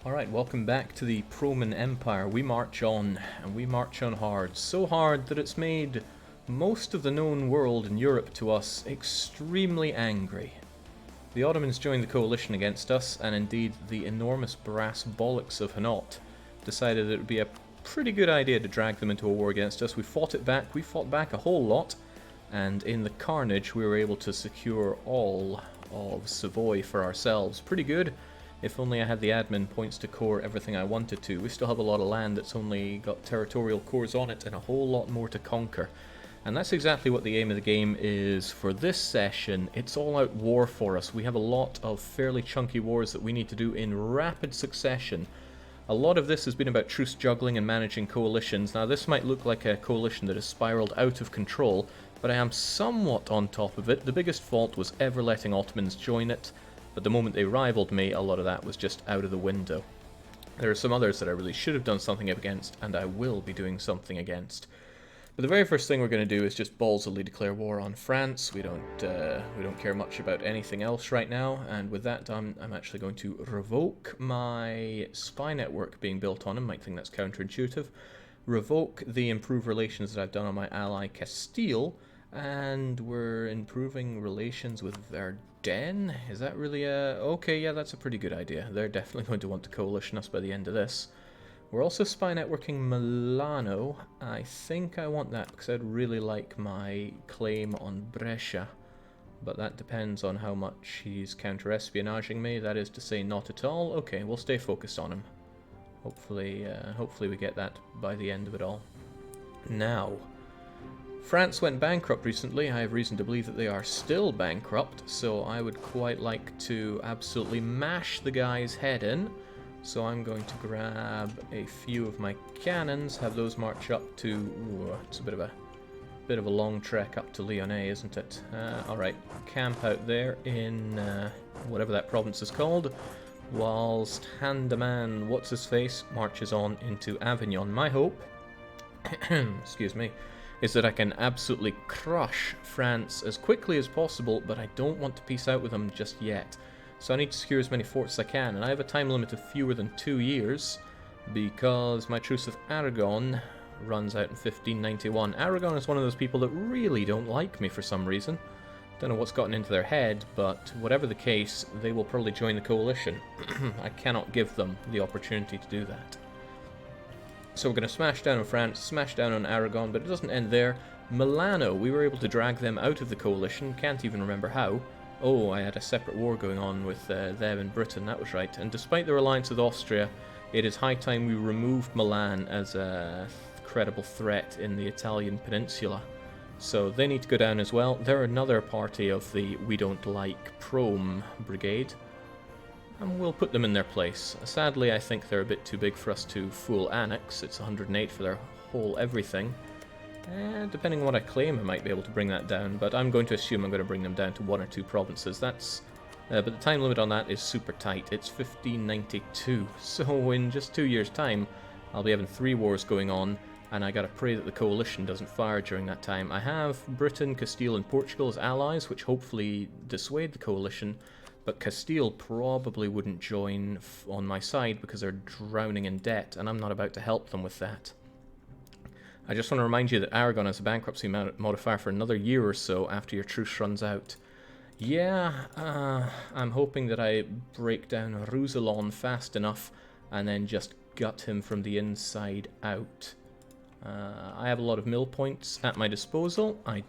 Alright, welcome back to the PRoman Empire. We march on, and we march on hard. So hard that it's made most of the known world in Europe to us extremely angry. The Ottomans joined the coalition against us, and indeed the enormous brass bollocks of Hainaut decided it would be a pretty good idea to drag them into a war against us. We fought back a whole lot, and in the carnage we were able to secure all of Savoy for ourselves. Pretty good. If only I had the admin points to core everything I wanted to. We still have a lot of land that's only got territorial cores on it and a whole lot more to conquer. And that's exactly what the aim of the game is for this session. It's all out war for us. We have a lot of fairly chunky wars that we need to do in rapid succession. A lot of this has been about truce juggling and managing coalitions. Now this might look like a coalition that has spiraled out of control, but I am somewhat on top of it. The biggest fault was ever letting Ottomans join it. But the moment they rivaled me, a lot of that was just out of the window. There are some others that I really should have done something against, and I will be doing something against. But the very first thing we're going to do is just ballsily declare war on France. We don't care much about anything else right now, and with that done, I'm actually going to revoke my spy network being built on him. Might think that's counterintuitive. Revoke the improved relations that I've done on my ally Castile, and we're improving relations with Verdun. Is that really a... Okay, yeah, that's a pretty good idea. They're definitely going to want to coalition us by the end of this. We're also spy networking Milano. I think I want that because I'd really like my claim on Brescia. But that depends on how much he's counter-espionaging me. That is to say, not at all. Okay, we'll stay focused on him. Hopefully we get that by the end of it all. Now, France went bankrupt recently. I have reason to believe that they are still bankrupt, so I would quite like to absolutely mash the guy's head in. So I'm going to grab a few of my cannons, have those march up to... Ooh, it's a bit of a long trek up to Lyonnais, isn't it? Alright, camp out there in whatever that province is called, whilst Handaman, what's-his-face, marches on into Avignon. My hope, excuse me, is that I can absolutely crush France as quickly as possible, but I don't want to peace out with them just yet. So I need to secure as many forts as I can, and I have a time limit of fewer than 2 years, because my truce with Aragon runs out in 1591. Aragon is one of those people that really don't like me for some reason. Don't know what's gotten into their head, but whatever the case, they will probably join the coalition. I cannot give them the opportunity to do that. So we're going to smash down on France, smash down on Aragon, but it doesn't end there. Milano, we were able to drag them out of the coalition, can't even remember how. Oh, I had a separate war going on with them in Britain, that was right. And despite their alliance with Austria, it is high time we removed Milan as a credible threat in the Italian peninsula. So they need to go down as well. They're another party of the We Don't Like Prome brigade. And we'll put them in their place. Sadly, I think they're a bit too big for us to full annex. It's 108 for their whole everything. Depending on what I claim, I might be able to bring that down, but I'm going to assume I'm going to bring them down to 1 or 2 provinces. That's... but the time limit on that is super tight. It's 1592. So in just 2 years' time, I'll be having 3 wars going on, and I gotta pray that the coalition doesn't fire during that time. I have Britain, Castile, and Portugal as allies, which hopefully dissuade the coalition. But Castile probably wouldn't join on my side because they're drowning in debt, and I'm not about to help them with that. I just want to remind you that Aragon has a bankruptcy modifier for another year or so after your truce runs out. Yeah, I'm hoping that I break down Roussillon fast enough and then just gut him from the inside out. I have a lot of mill points at my disposal. I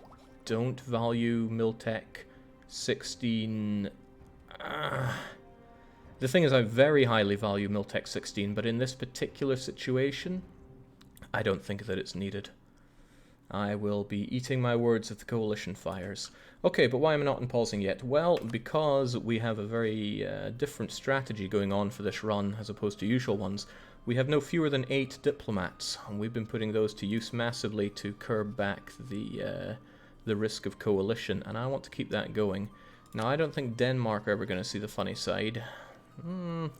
don't value Miltech 16... the thing is, I very highly value Miltech 16, but in this particular situation, I don't think that it's needed. I will be eating my words if the coalition fires. Okay, but why am I not pausing yet? Well, because we have a very different strategy going on for this run as opposed to usual ones. We have no fewer than 8 diplomats, and we've been putting those to use massively to curb back the risk of coalition, and I want to keep that going. Now, I don't think Denmark are ever going to see the funny side.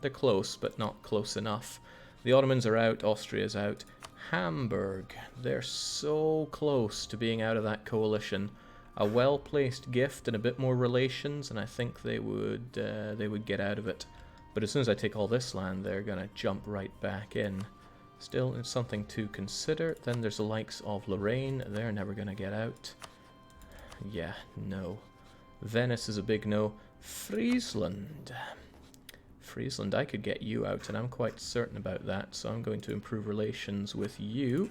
They're close, but not close enough. The Ottomans are out, Austria's out. Hamburg, they're so close to being out of that coalition. A well-placed gift and a bit more relations, and I think they would get out of it. But as soon as I take all this land, they're going to jump right back in. Still, it's something to consider. Then there's the likes of Lorraine. They're never going to get out. Yeah, no. Venice is a big no. Friesland. Friesland, I could get you out, and I'm quite certain about that. So I'm going to improve relations with you.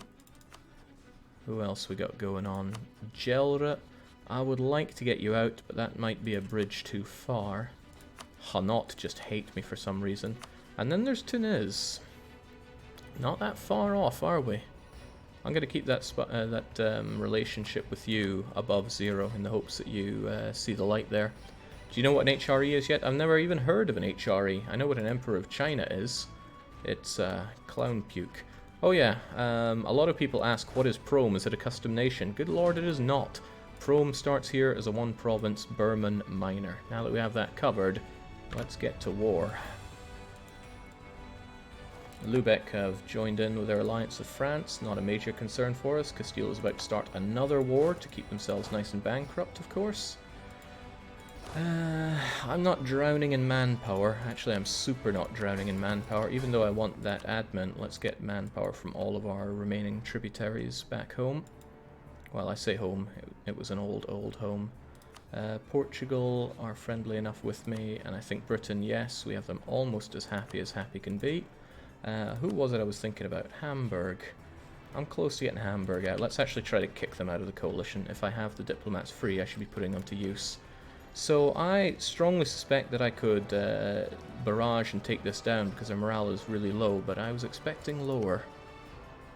Who else we got going on? Gelre. I would like to get you out, but that might be a bridge too far. Hanot just hate me for some reason. And then there's Tunis. Not that far off, are we? I'm going to keep that relationship with you above 0 in the hopes that you see the light there. Do you know what an HRE is yet? I've never even heard of an HRE. I know what an Emperor of China is. It's clown puke. Oh yeah, a lot of people ask, what is PRoman? Is it a custom nation? Good lord, it is not. PRoman starts here as a one-province Burman minor. Now that we have that covered, let's get to war. Lubeck have joined in with their alliance with France. Not a major concern for us. Castile is about to start another war to keep themselves nice and bankrupt, of course. I'm not drowning in manpower. Actually, I'm super not drowning in manpower, even though I want that admin. Let's get manpower from all of our remaining tributaries back home. Well, I say home. It was an old home. Portugal are friendly enough with me, and I think Britain, yes. We have them almost as happy can be. Who was it I was thinking about? Hamburg. I'm close to getting Hamburg out. Let's actually try to kick them out of the coalition. If I have the diplomats free, I should be putting them to use. So I strongly suspect that I could barrage and take this down because their morale is really low, but I was expecting lower.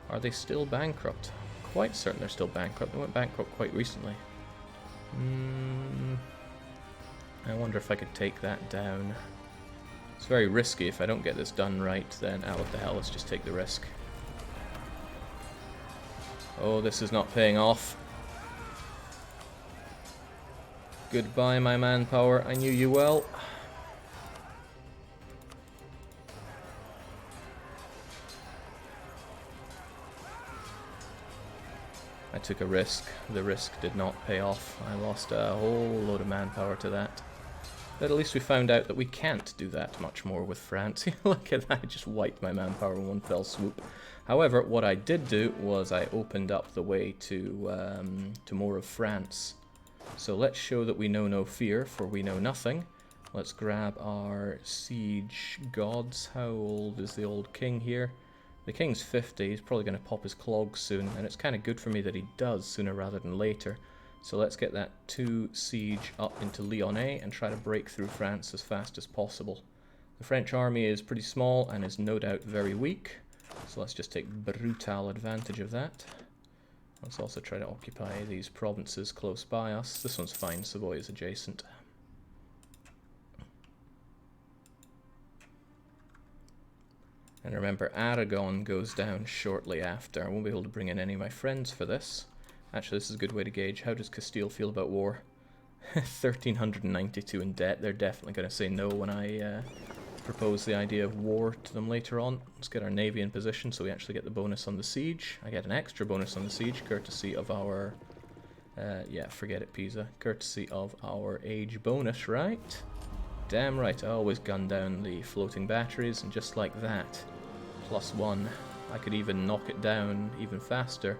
Are they still bankrupt? Quite certain they're still bankrupt. They went bankrupt quite recently. I wonder if I could take that down. It's very risky. If I don't get this done right, then what the hell, let's just take the risk. Oh, this is not paying off. Goodbye, my manpower. I knew you well. I took a risk. The risk did not pay off. I lost a whole load of manpower to that. But at least we found out that we can't do that much more with France. Look at that, I just wiped my manpower in one fell swoop. However, what I did do was I opened up the way to more of France. So let's show that we know no fear, for we know nothing. Let's grab our siege gods. How old is the old king here? The king's 50, he's probably going to pop his clogs soon, and it's kind of good for me that he does sooner rather than later. So let's get that 2 siege up into Lyonnais and try to break through France as fast as possible. The French army is pretty small and is no doubt very weak, so let's just take brutal advantage of that. Let's also try to occupy these provinces close by us. This one's fine, Savoy is adjacent. And remember, Aragon goes down shortly after. I won't be able to bring in any of my friends for this. Actually, this is a good way to gauge. How does Castile feel about war? 1,392 in debt. They're definitely going to say no when I propose the idea of war to them later on. Let's get our navy in position so we actually get the bonus on the siege. I get an extra bonus on the siege, courtesy of our... yeah, forget it, Pisa. Courtesy of our age bonus, right? Damn right, I always gun down the floating batteries, and just like that, +1. I could even knock it down even faster.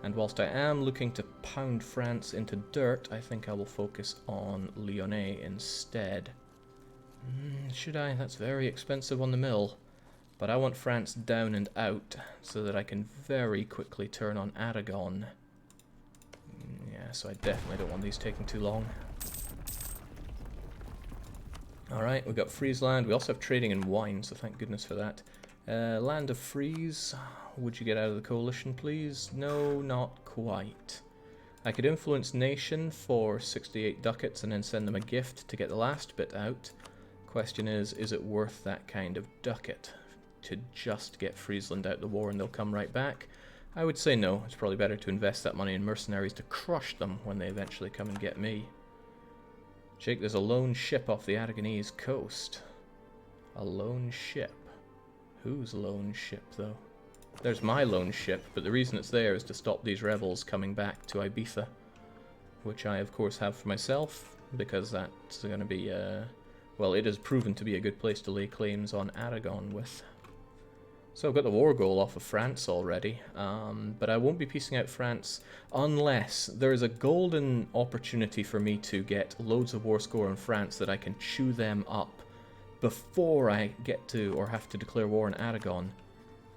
And whilst I am looking to pound France into dirt, I think I will focus on Lyonnais instead. Should I? That's very expensive on the mill. But I want France down and out so that I can very quickly turn on Aragon. Yeah, so I definitely don't want these taking too long. Alright, we've got Friesland. We also have trading in wine, so thank goodness for that. Land of Fries. Would you get out of the coalition, please? No, not quite. I could influence nation for 68 ducats and then send them a gift to get the last bit out. Question is it worth that kind of ducat to just get Friesland out the war and they'll come right back? I would say no. It's probably better to invest that money in mercenaries to crush them when they eventually come and get me. Jake, there's a lone ship off the Aragonese coast. A lone ship. Whose lone ship, though? There's my lone ship, but the reason it's there is to stop these rebels coming back to Ibiza. Which I, of course, have for myself, because that's going to be well, it has proven to be a good place to lay claims on Aragon with. So I've got the war goal off of France already, but I won't be piecing out France unless there is a golden opportunity for me to get loads of war score in France that I can chew them up before I get to or have to declare war on Aragon.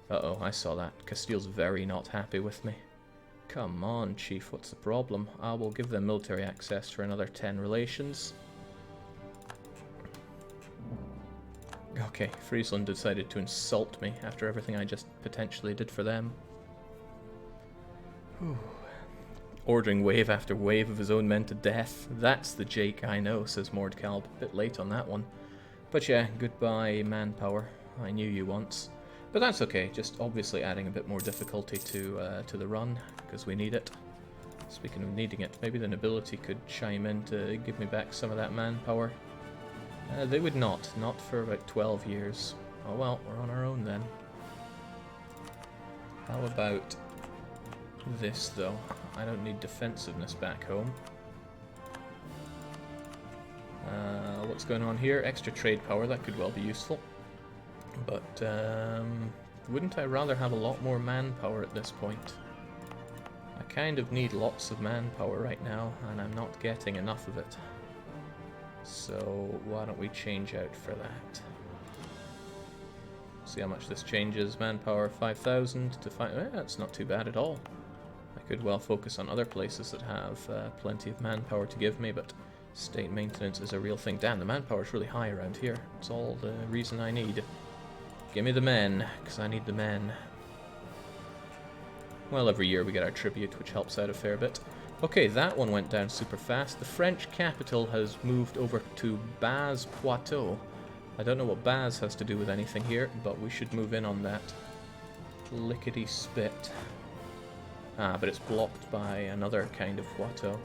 Uh-oh, I saw that. Castile's very not happy with me. Come on, Chief, what's the problem? I will give them military access for another 10 relations. Okay, Friesland decided to insult me after everything I just potentially did for them. Whew. Ordering wave after wave of his own men to death. That's the Jake I know, says Mordkalb. A bit late on that one. But yeah, goodbye manpower. I knew you once. But that's okay, just obviously adding a bit more difficulty to the run, because we need it. Speaking of needing it, maybe the nobility could chime in to give me back some of that manpower. They would not for about 12 years. Oh well, we're on our own then. How about this though? I don't need defensiveness back home. What's going on here? Extra trade power, that could well be useful. But wouldn't I rather have a lot more manpower at this point? I kind of need lots of manpower right now, and I'm not getting enough of it. So why don't we change out for that? See how much this changes. Manpower 5,000 to 5. That's not too bad at all. I could well focus on other places that have plenty of manpower to give me, but state maintenance is a real thing. Damn, the manpower is really high around here. It's all the reason I need. Give me the men, because I need the men. Well, every year we get our tribute, which helps out a fair bit. Okay, that one went down super fast. The French capital has moved over to Baz-Poitou. I don't know what Baz has to do with anything here, but we should move in on that. Lickety-spit. Ah, but it's blocked by another kind of Poitou.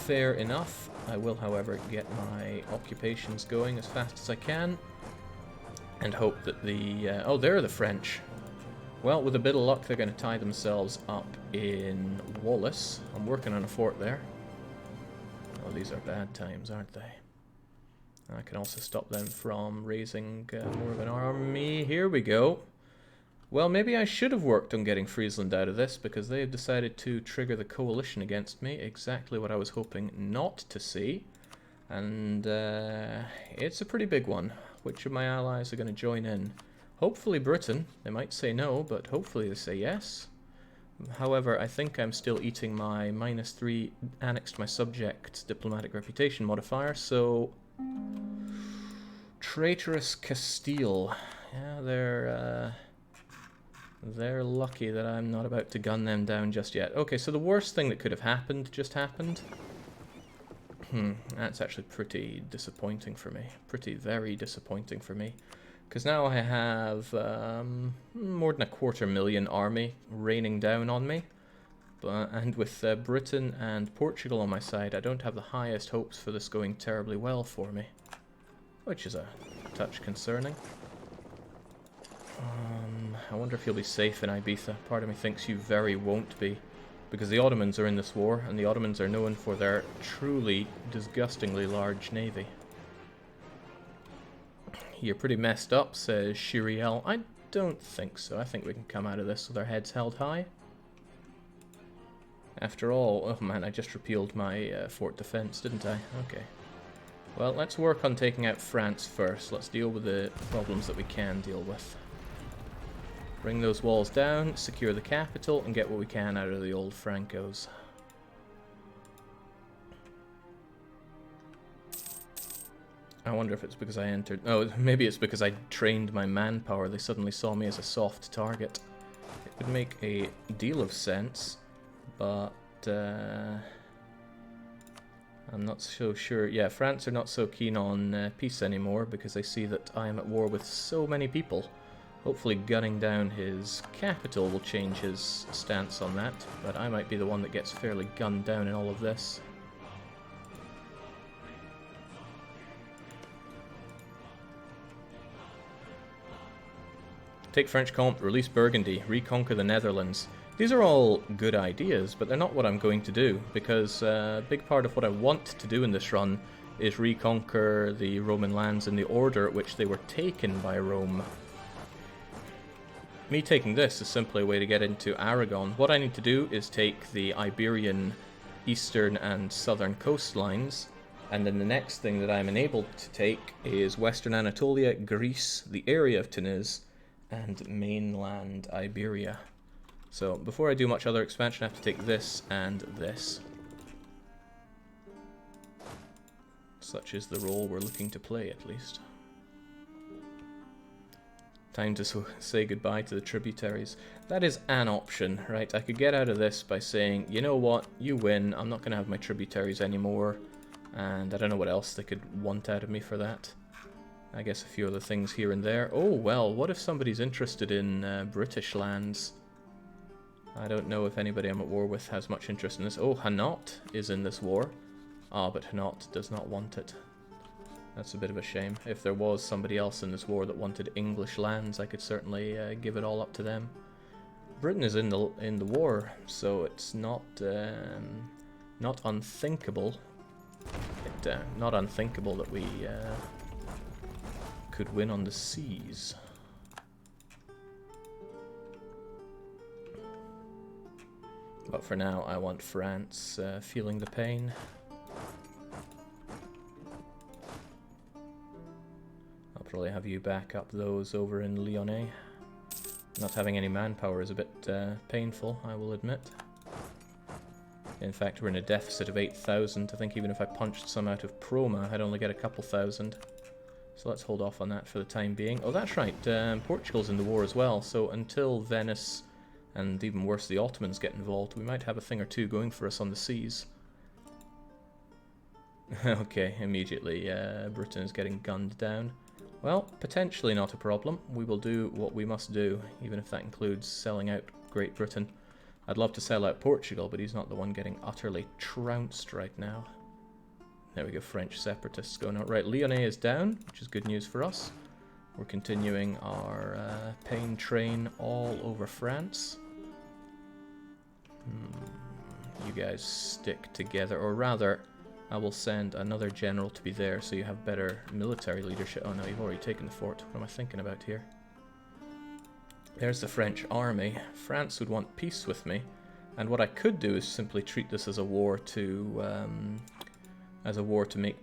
Fair enough. I will, however, get my occupations going as fast as I can. And hope that the... oh, there are the French. Well, with a bit of luck, they're going to tie themselves up in Wallace. I'm working on a fort there. Oh, these are bad times, aren't they? I can also stop them from raising more of an army. Here we go. Well, maybe I should have worked on getting Friesland out of this, because they have decided to trigger the coalition against me. Exactly what I was hoping not to see. And it's a pretty big one. Which of my allies are going to join in? Hopefully Britain. They might say no, but hopefully they say yes. However, I think I'm still eating my -3 annexed my subject's diplomatic reputation modifier, so... Traitorous Castile. Yeah, they're lucky that I'm not about to gun them down just yet. Okay, so the worst thing that could have happened just happened. That's actually pretty disappointing for me. Very disappointing for me. Because now I have more than 250,000 army raining down on me. And with Britain and Portugal on my side, I don't have the highest hopes for this going terribly well for me. Which is a touch concerning. I wonder if you'll be safe in Ibiza. Part of me thinks you very won't be. Because the Ottomans are in this war, and the Ottomans are known for their truly disgustingly large navy. You're pretty messed up, says Shiriel. I don't think so. I think we can come out of this with our heads held high. After all, oh man, I just repealed my fort defense, didn't I? Okay. Well, let's work on taking out France first. Let's deal with the problems that we can deal with. Bring those walls down, secure the capital, and get what we can out of the old Francos. I wonder if it's because I entered... Oh, maybe it's because I trained my manpower. They suddenly saw me as a soft target. It would make a deal of sense, but... I'm not so sure. Yeah, France are not so keen on peace anymore because they see that I am at war with so many people. Hopefully gunning down his capital will change his stance on that, but I might be the one that gets fairly gunned down in all of this. Take French Comte, release Burgundy, reconquer the Netherlands. These are all good ideas, but they're not what I'm going to do, because a big part of what I want to do in this run is reconquer the Roman lands in the order at which they were taken by Rome. Me taking this is simply a way to get into Aragon. What I need to do is take the Iberian eastern and southern coastlines, and then the next thing that I'm enabled to take is Western Anatolia, Greece, the area of Tunis, and mainland Iberia. So before I do much other expansion, I have to take this and this. Such is the role we're looking to play, at least. Time to say goodbye to the tributaries. That is an option, right? I could get out of this by saying, you know what, you win, I'm not going to have my tributaries anymore, and I don't know what else they could want out of me for that. I guess a few other things here and there. Oh, well, what if somebody's interested in British lands? I don't know if anybody I'm at war with has much interest in this. Oh, Hainaut is in this war. Ah, but Hainaut does not want it. That's a bit of a shame. If there was somebody else in this war that wanted English lands, I could certainly give it all up to them. Britain is in the war, so it's not unthinkable. Not unthinkable that we could win on the seas. But for now, I want France feeling the pain. I'll probably have you back up those over in Lyonnais. Not having any manpower is a bit painful, I will admit. In fact, we're in a deficit of 8,000. I think even if I punched some out of Proma, I'd only get a couple thousand. So let's hold off on that for the time being. Oh, that's right, Portugal's in the war as well, so until Venice, and even worse, the Ottomans get involved, we might have a thing or two going for us on the seas. Okay, immediately, Britain is getting gunned down. Well, potentially not a problem. We will do what we must do, even if that includes selling out Great Britain. I'd love to sell out Portugal, but he's not the one getting utterly trounced right now. There we go, French separatists going out. Right, Lyonnais is down, which is good news for us. We're continuing our pain train all over France. You guys stick together, or rather, I will send another general to be there so you have better military leadership. Oh no, you've already taken the fort. What am I thinking about here? There's the French army. France would want peace with me, and what I could do is simply treat this as a war to make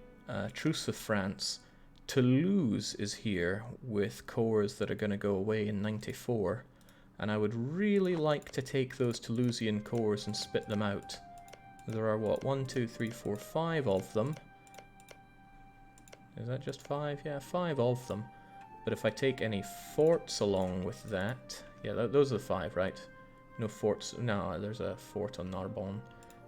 truce with France. Toulouse is here with corps that are going to go away in 94, and I would really like to take those Toulousian corps and spit them out. There are, what, 1, 2, 3, 4, 5 of them. Is that just 5? Yeah, 5 of them. But if I take any forts along with that... Yeah, those are the 5, right? No forts... No, there's a fort on Narbonne.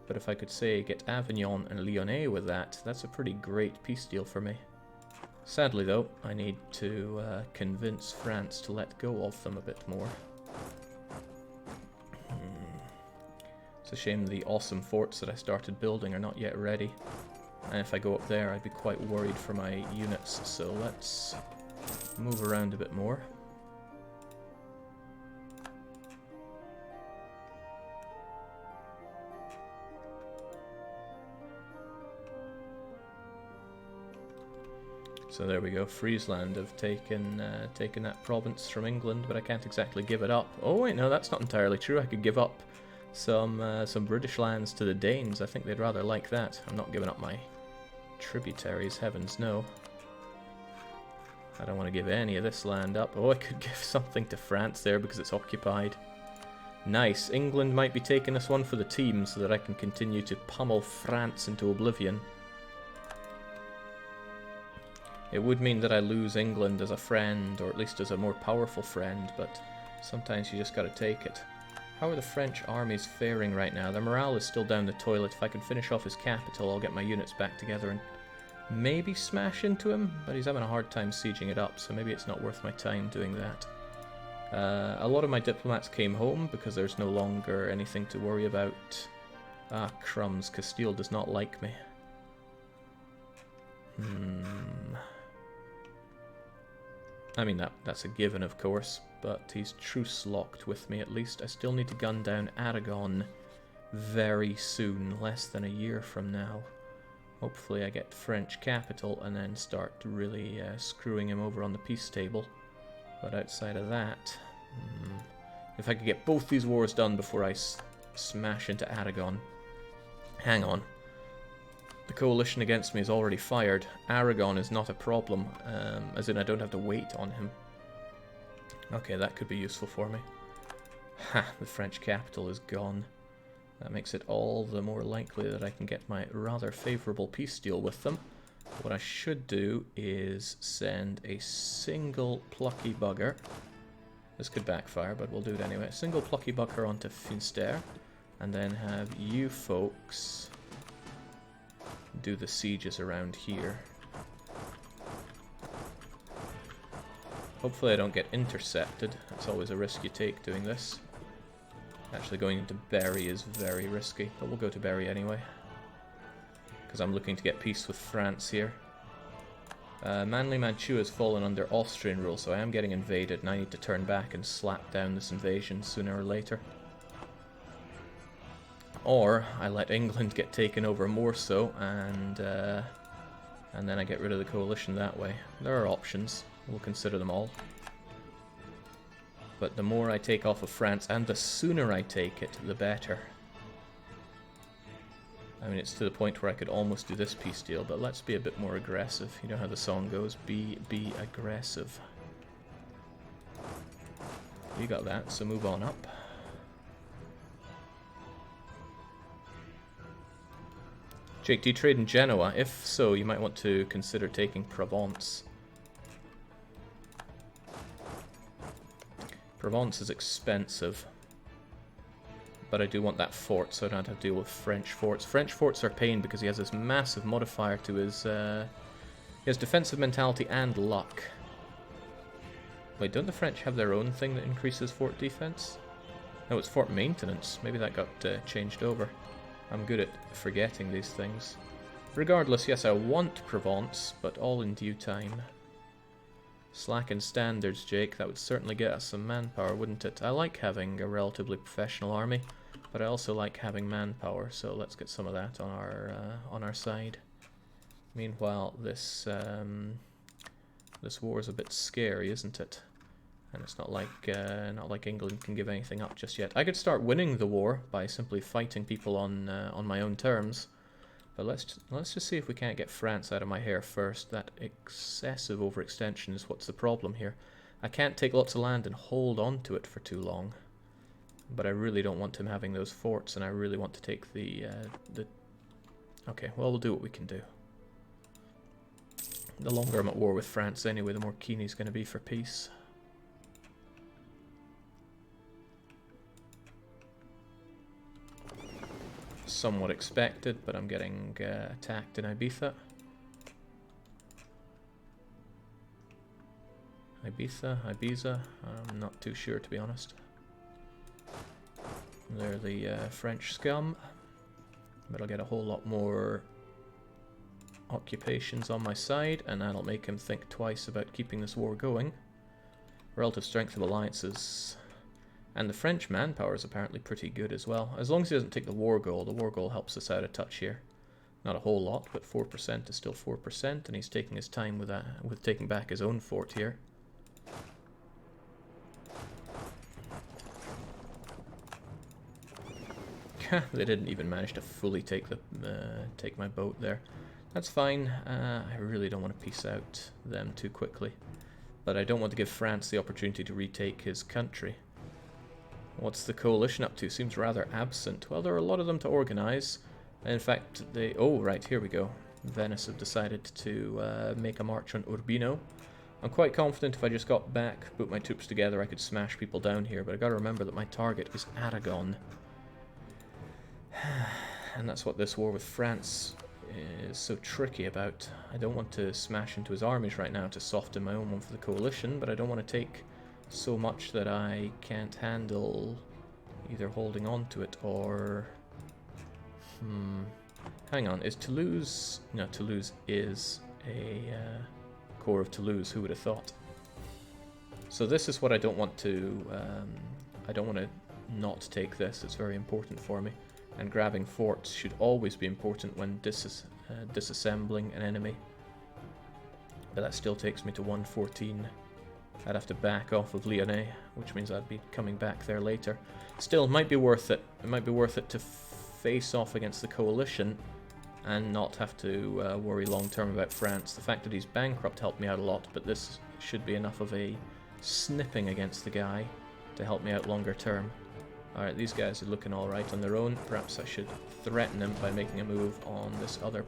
But if I could, say, get Avignon and Lyonnais with that, that's a pretty great peace deal for me. Sadly, though, I need to convince France to let go of them a bit more. It's a shame the awesome forts that I started building are not yet ready. And if I go up there, I'd be quite worried for my units. So let's move around a bit more. So there we go, Friesland have taken that province from England, but I can't exactly give it up. Oh wait, no, that's not entirely true. I could give up some British lands to the Danes. I think they'd rather like that. I'm not giving up my tributaries, heavens no. I don't want to give any of this land up. Oh, I could give something to France there because it's occupied. Nice, England might be taking this one for the team so that I can continue to pummel France into oblivion. It would mean that I lose England as a friend, or at least as a more powerful friend, but sometimes you just gotta take it. How are the French armies faring right now? Their morale is still down the toilet. If I can finish off his capital, I'll get my units back together and maybe smash into him, but he's having a hard time sieging it up, so maybe it's not worth my time doing that. A lot of my diplomats came home because there's no longer anything to worry about. Ah, crumbs, Castile does not like me. I mean, that's a given, of course, but he's truce-locked with me at least. I still need to gun down Aragon very soon, less than a year from now. Hopefully I get French capital and then start really screwing him over on the peace table. But outside of that, if I could get both these wars done before I smash into Aragon. Hang on. The coalition against me is already fired. Aragon is not a problem, as in I don't have to wait on him. Okay, that could be useful for me. Ha, the French capital is gone. That makes it all the more likely that I can get my rather favourable peace deal with them. What I should do is send a single plucky bugger. This could backfire, but we'll do it anyway. A single plucky bugger onto Finsterre, and then have you folks do the sieges around here. Hopefully I don't get intercepted. That's always a risk you take doing this. Actually going into Berry is very risky, but we'll go to Berry anyway. Because I'm looking to get peace with France here. Manly Manchu has fallen under Austrian rule, so I am getting invaded, and I need to turn back and slap down this invasion sooner or later. Or I let England get taken over more so, and then I get rid of the coalition that way. There are options. We'll consider them all. But the more I take off of France, and the sooner I take it, the better. I mean, it's to the point where I could almost do this peace deal, but let's be a bit more aggressive. You know how the song goes, be aggressive. You got that, so move on up. Jake, do you trade in Genoa? If so, you might want to consider taking Provence. Provence is expensive, but I do want that fort, so I don't have to deal with French forts. French forts are a pain because he has this massive modifier to his... he has defensive mentality and luck. Wait, don't the French have their own thing that increases fort defense? No, it's fort maintenance. Maybe that got changed over. I'm good at forgetting these things. Regardless, yes, I want Provence, but all in due time. Slacken standards, Jake. That would certainly get us some manpower, wouldn't it? I like having a relatively professional army, but I also like having manpower, so let's get some of that on our side. Meanwhile, this war is a bit scary, isn't it? And it's not like England can give anything up just yet. I could start winning the war by simply fighting people on my own terms. But let's just see if we can't get France out of my hair first. That excessive overextension is what's the problem here. I can't take lots of land and hold on to it for too long. But I really don't want him having those forts, and I really want to take the... Okay, well, we'll do what we can do. The longer I'm at war with France anyway, the more keen he's going to be for peace. Somewhat expected, but I'm getting attacked in Ibiza. Ibiza, I'm not too sure, to be honest. They're the French scum, but I'll get a whole lot more occupations on my side, and that'll make him think twice about keeping this war going. Relative strength of alliances. And the French manpower is apparently pretty good as well. As long as he doesn't take the war goal helps us out a touch here. Not a whole lot, but 4% is still 4%, and he's taking his time with taking back his own fort here. They didn't even manage to fully take my boat there. That's fine. I really don't want to peace out them too quickly. But I don't want to give France the opportunity to retake his country. What's the coalition up to? Seems rather absent. Well, there are a lot of them to organize. In fact, they... Oh, right, here we go. Venice have decided to make a march on Urbino. I'm quite confident if I just got back, put my troops together, I could smash people down here. But I gotta remember that my target is Aragon. And that's what this war with France is so tricky about. I don't want to smash into his armies right now to soften my own one for the coalition, but I don't want to take so much that I can't handle either holding on to it or... Hang on, is Toulouse... No, Toulouse is a core of Toulouse, who would have thought? So this is what I don't want to... I don't want to not take this, it's very important for me. And grabbing forts should always be important when disassembling an enemy. But that still takes me to 114. I'd have to back off of Lyonnais, which means I'd be coming back there later. Still, it might be worth it. It might be worth it to face off against the coalition and not have to worry long-term about France. The fact that he's bankrupt helped me out a lot, but this should be enough of a snipping against the guy to help me out longer term. Alright, these guys are looking alright on their own. Perhaps I should threaten him by making a move on this other